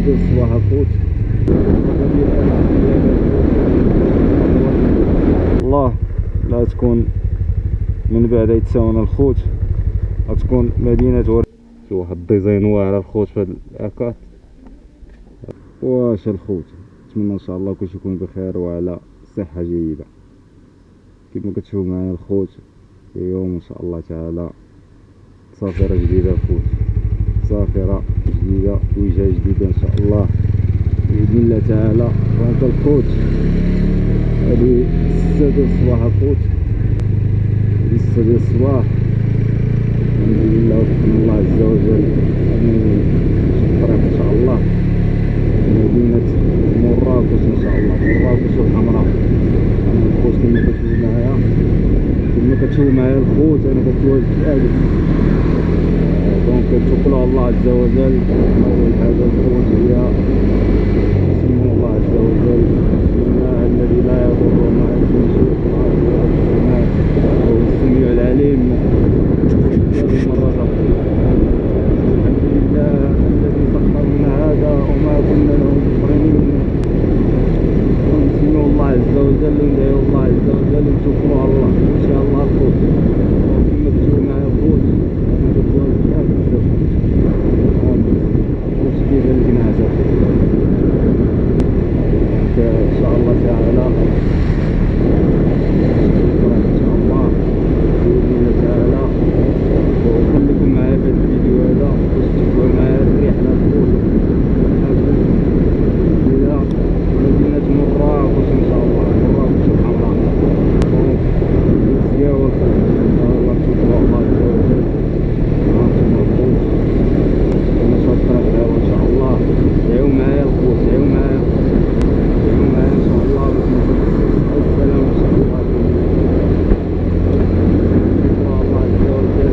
ديال الصباح الخوت. الله لا تكون من بعد يتساونا الخوت، غتكون مدينة شي واحد الديزاين واعر الخوت في هاد الاكات. واش الخوت، نتمنى ان شاء الله كلشي يكون بخير وعلى صحة جيدة. كما كتشوفوا معايا الخوت اليوم ان شاء الله تعالى سافرة جديدة الخوت، سافرة جديدة، وجهة جديدة ان شاء الله بإذن الله تعالى. وهذا الخوت هذه 6 ديال الصباح الخوت، 6 ديال الصباح. الحمد لله وفقنا الله عز وجل أنني الطريق ان شاء الله مدينة مراكش ان شاء الله، مراكش الحمراء. انا الخوت كما كتشوفوا معايا الخوت انا كنتواجد في اجدز. دونك كنتوكلوا على الله عز وجل. اول حاجة الخوت هي سموا الله عز وجل بسم الله الذي لا يضر مع اسمه شيء في الارض ولا في السماء وهو السميع العليم. هذه المرة الحمد لله الذي سخر لنا هذا وما كنا له مقرنين. ونسميو الله عز وجل وندعيو الله عز وجل ونتوكلوا على الله ان شاء الله الخوت. كما كتشوفوا معايا الخوت انا كنتواجد في اجدز. كلشي كيبان لك نعسة ان شاء الله تعالى. ان شاء الله باذن الله تعالى. وخليكم معايا في هذا الفيديو هذا باش تتبعوا معايا الرحله الخوت الى مدينه مراكش ان شاء الله، مراكش الحمراء. نتسياو ان شاء الله نتوكلوا على الله عز وجل. هانتوما الخوت كما شاء الطريق ان شاء الله. دعيو معايا الخوت، دعيو معايا ان شاء الله باش نوصل السلام ان شاء الله. الله عز وجل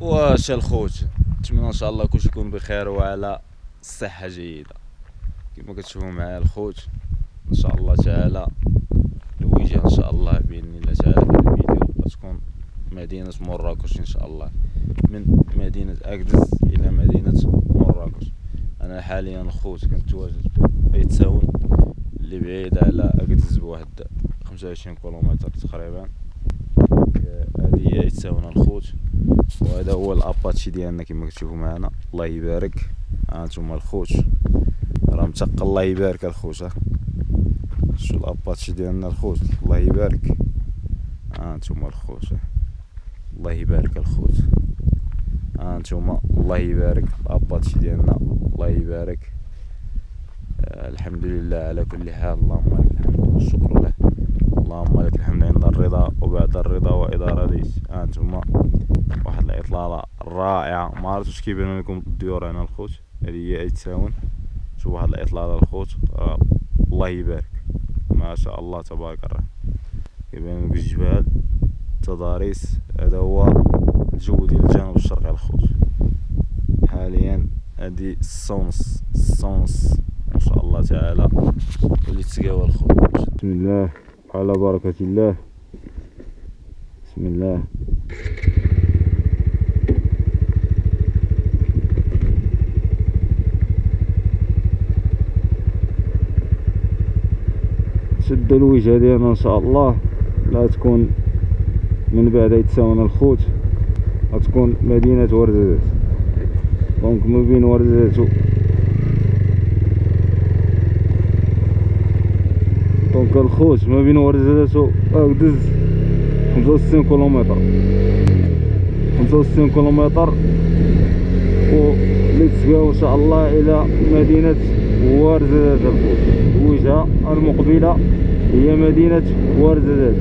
واش الخوت، نتمنى ان شاء الله كلشي يكون بخير وعلى صحة جيدة. كما كتشوفوا معايا الخوت ان شاء الله تعالى الوجهة ان شاء الله باذن الله تعالى في الفيديو غتكون مدينة مراكش ان شاء الله، من مدينة اجدز الى مدينة مراكش. انا حاليا الخوت كنتواجد في ايتساون اللي بعيد على اجدز بواحد 25 كيلومتر تقريبا. هذه هي ايتساون الخوت، وهذا هو الاباتشي ديالنا كما كتشوفوا معنا. الله يبارك. هانتوما الخوت راه متقل. الله يبارك الخوت. شو الاباتشي ديالنا الخوت، الله يبارك. هانتوما الخوت الله يبارك الخوت. هانتوما الله يبارك الاباتشي ديالنا، الله يبارك. الحمد لله على كل حال. اللهم لك الحمد والشكر له. اللهم لك الحمد عند الرضا وبعد الرضا وإذا رضيت. هانتوما واحد الاطلالة رائعة، ما عرفتش كيبان لكم الديور هنا الخوت. هذه هي ايتساون شوف واحد الاطلالة الخوت، الله يبارك ما شاء الله تبارك الرحمن. كيبان لك الجبال تضاريس. هذا هو الجو ديال الجنوب الشرقي الخوت. حاليا هادي 6:30 ما شاء الله تعالى واللي تسقاوها الخوت. بسم الله على بركة الله. بسم الله. شد الوجهة ديالنا ان شاء الله لا تكون من بعد يتساونا الخوت، غتكون مدينة ورزازات. دونك ما بين ورزازات دونك الخوت ما بين ورزازات دز 65 كيلومتر 65 كيلومتر واللي تسقاو ان شاء الله الى مدينة ورزازات الخوت. الوجهة المقبلة هي مدينة ورزازات.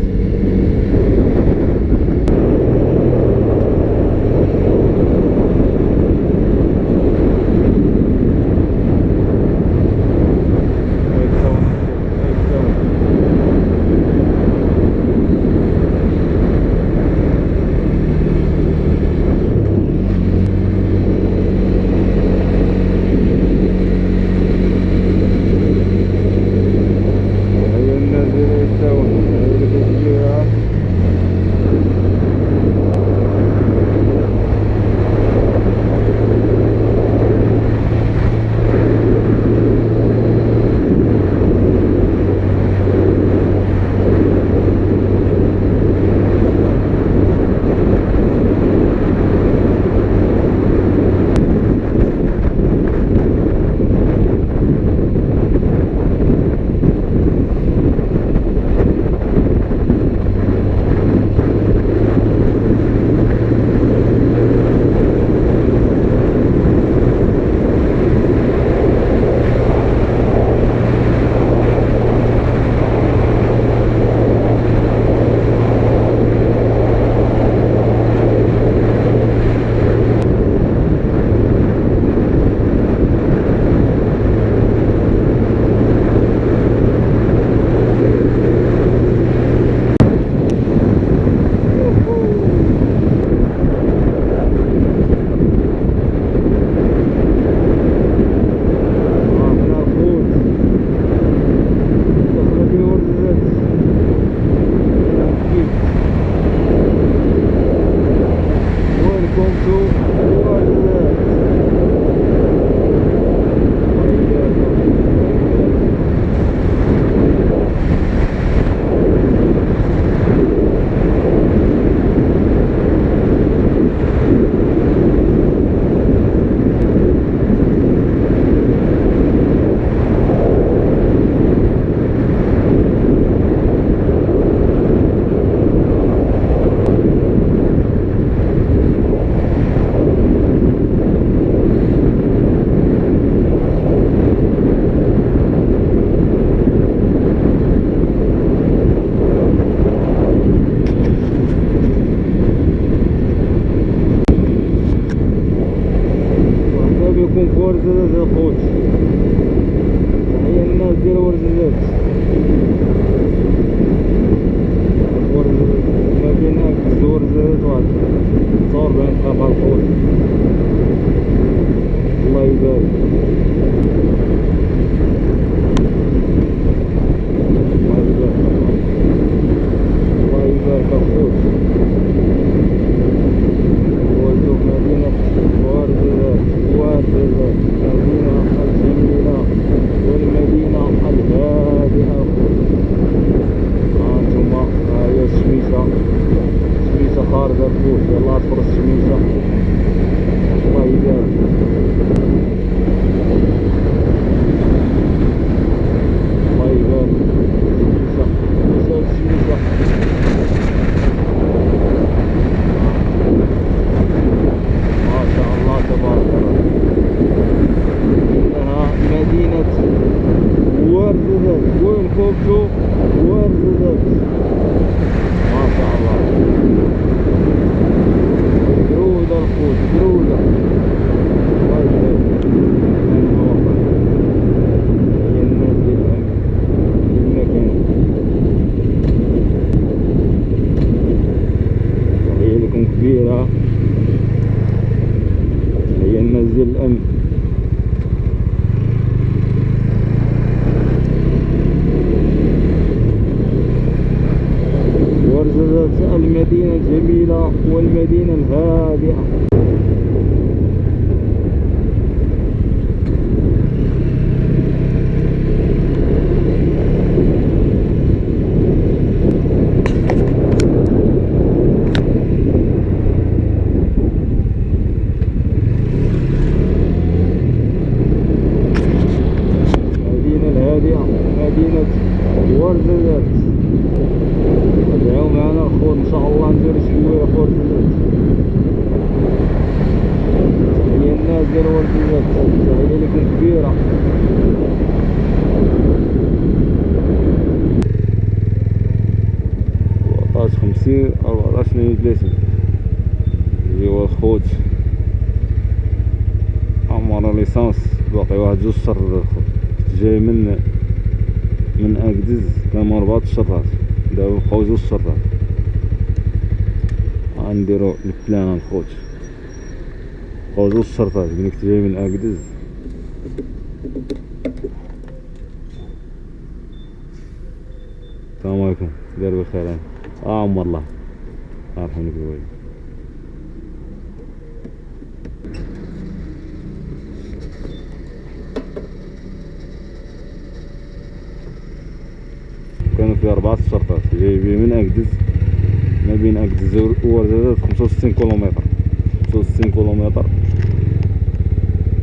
المدينة الجميلة والمدينة الهادئة. مدينة ورزازات. ادعوا معنا الخوت ان شاء الله ندير شوية في ورزازات. تحية الناس ديال ورزازات، تحية لكم كبيرة. وطاش 50 14 32 ايوا الخوت عمر ليسانس باقي واحد 2 شهور. الخوت جاي من اكدز كانوا 4 شهرات، دابا بقاو 2 شهرات. غنديرو البلان الخوت، بقاو 2 شهرات ملي كنت جاي من اكدز. السلام عليكم، داير بخير؟ عمر الله يرحمك الوالد. كانوا في 4 شرطات جايبين من اكدز، ما بين اكدز وورزازات 65 كيلومتر. 65 كيلومتر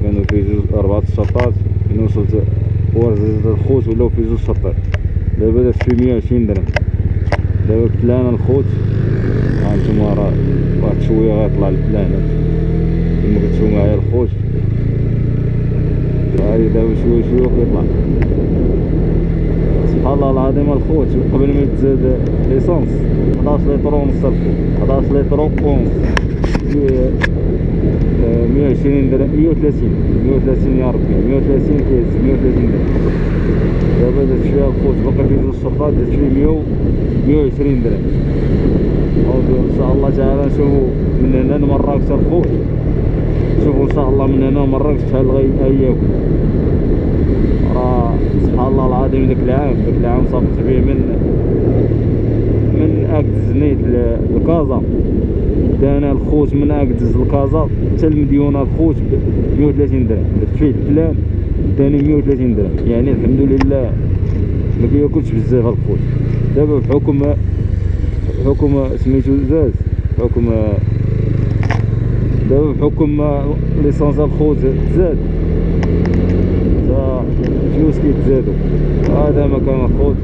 كانوا في 4 شرطات. من وصلت ورزازات الخوت ولاو في 2 شرطات. دابا دازت في 120 درهم. دابا بلان الخوت هانتوما راه واحد شويه غيطلع البلانات كما كتشوفوا معايا الخوت. هاي دابا شويه كيطلع. سبحان الله العظيم الخوت، قبل ما يتزاد ليسونس 11 لتر ونص. 11 لتر ونص 120 درهم، 130 يا ربي، 130 كيس 130 درهم. دابا درت فيها الخوت باقي في 2 شهور، درت فيه 120 درهم. ان شاء الله تعالى نشوفوا من هنا لمراكش الخوت. شوفوا ان شاء الله من هنا لمراكش شحال غياكل. راه سبحان الله العظيم داك العام صافت فيه من اكدز نيت لكازا. دانا الخوت من اكدز لكازا حتى المديونه الخوت ب 130 درهم. درت فيه البلان داني 130 درهم، يعني الحمد لله ما كياكلش بزاف الخوت. دابا بحكم سميتو زاد، بحكم ليسونس الخوت زاد، الفلوس كيتزادو. هذا مكان الخوت.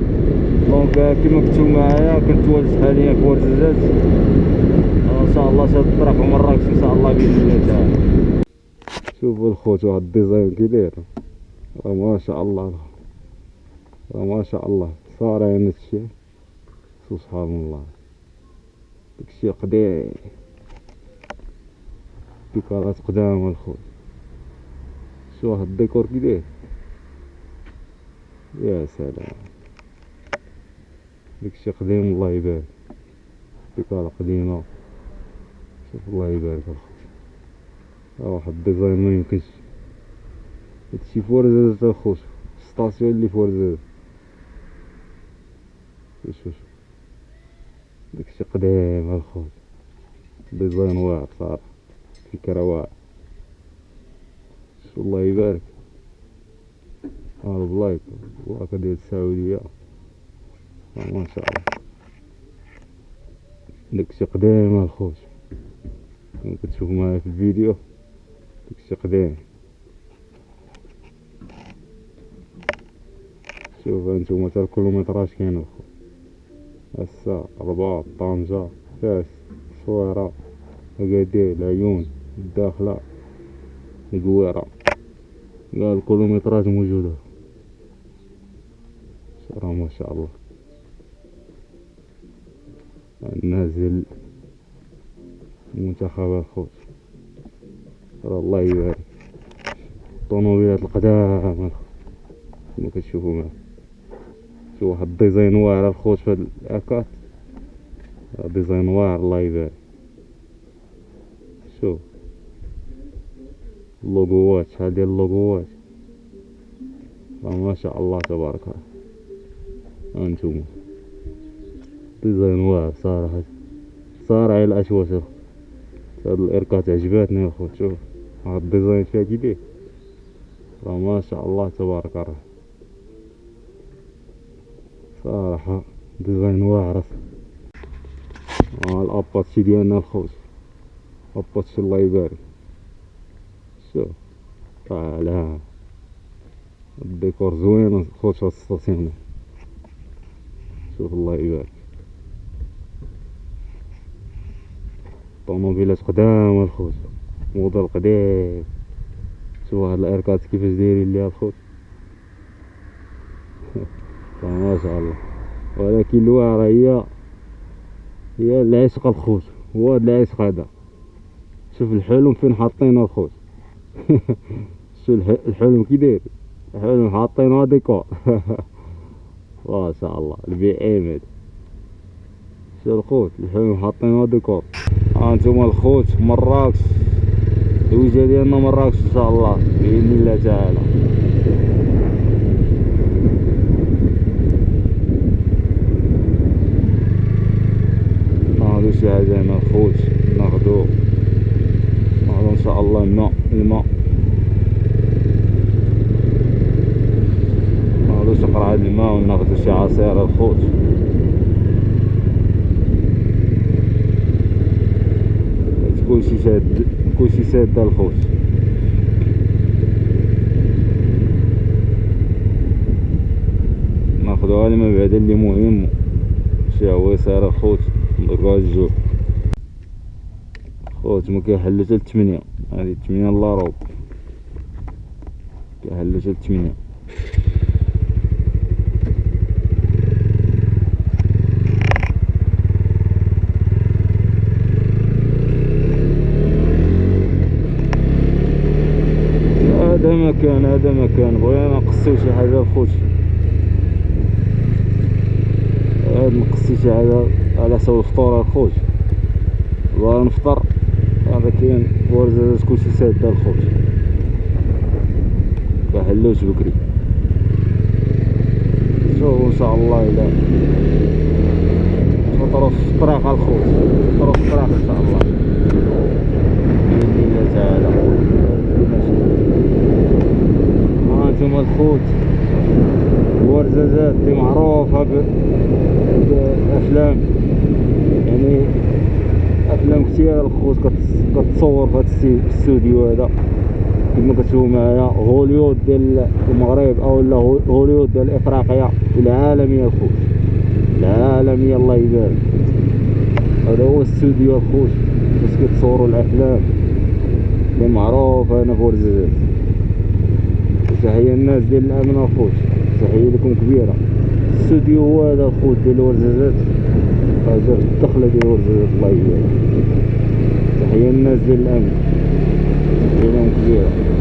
دونك كما كنتو معايا كنتواجد حاليا في ورزازات. ان شاء الله شاد الطريق مراكش ان شاء الله باذن الله تعالى. شوفوا الخوت واحد الديزاين كي داير، راه ما شاء الله، ما شاء الله صار هنا الشيء. سبحان الله داكشي قديم، ديكورات قدام الخوت. شو واحد الديكور كي داير، يا سلام داكشي قديم الله يبارك. ديكور قديمه، شوف الله يبارك الخوت. واحد الديزاين ما يمكنش. هادشي في ورزازات الخوت، ستاسيون اللي في ورزازات. شوف داكشي قديم الخوت، ديزاين واعر صراحه، فكره واعر. شوف الله يبارك. البلايك البلاكه ديال السعوديه، ما شاء الله داكشي قديم الخوت. كما كتشوفوا معايا في الفيديو داكشي قديم. شوف هانتوما تا الكيلومتراج كاين الخوت. هسا الرباط، طنجة، فاس، الصويرة، أكادير، العيون، الداخلة، القويرة، كاع الكيلومتراج موجودة. راه ما شاء الله نازل المنتخب الخوت. راه الله يبارك. الطوموبيلات القدام كما كتشوفوا معايا. شوف واحد الديزاين واعر الخوت في هاد الاكات، ديزاين واعر الله يبارك. شوف اللوغوات، شحال ديال اللوغوات، ما شاء الله تبارك الله. هانتوما ديزاين واعر صراحة. صارع الاشواط. هاد الاركات عجباتني الخوت، شوف هاد الديزاين فيها كي داير، راه ما شاء الله تبارك الرحمن، صراحة ديزاين واعر. الاباتشي ديالنا الخوت، اباتشي الله يبارك. شوف طالع الديكور زوين خوت في السطينة، شوف الله يبارك. طوموبيلات قدام الخوت، موديل قديم. شوف هاد الاركات كيفاش دايرين ليها الخوت ما شاء الله. ولكن الواعرة هي العشق الخوت، هو هاد العشق هذا. شوف الحلم فين حاطينه الخوت شوف الحلم كي داير، الحلم حاطينه ديكور ما شاء الله. البي ام هذا، شوف الخوت الحلم حاطينه ديكور. هانتوما الخوت مراكش، الوجهة ديالنا مراكش ان شاء الله باذن الله تعالى. ناخدو شي حاجة هنا الخوت، ناخدو ان شاء الله الماء، ناخدو شي قرعة الماء وناخدو شي عصير الخوت. كلشي ساد الخوت. ناخدوها لما بعد اللي مهم شي عويصير الخوت، نضربوها الجوع خوت. ما كيحلو حتى ل8، هادي 8 الا ربع، كيحلو حتى ل8. هذا مكان بغينا نقصيو شي حاجه الخوت، هاد نقصي شي حاجه على حساب الفطور الخوت. بغا نفطر، هذا كاين ورزازات كلشي ساده الخوت، كحلوش بكري. شوفو ان شاء الله الى نفطرو في الطريق الخوت، نفطرو في الطريق ان شاء الله باذن الله تعالى. هانتوما الخوت ورزازات اللي معروفة بأفلام، يعني أفلام كتير الخوت كتصور في هاد الاستوديو هذا، كما كتشوفو معايا هوليوود ديال المغرب أولا هوليوود ديال إفريقيا والعالمية الخوت، العالمية الله يبارك. هذا هو الاستوديو الخوت باش كيتصورو الأفلام اللي معروفة هنا في ورزازات. تحية الناس ديال الأمن الخوت، تحية لكم كبيرة. الاستوديو هو هذا الخوت ديال ورزازات، هذا الدخلة ديال ورزازات الله يبارك. تحية الناس ديال الأمن، تحية لهم كبيرة.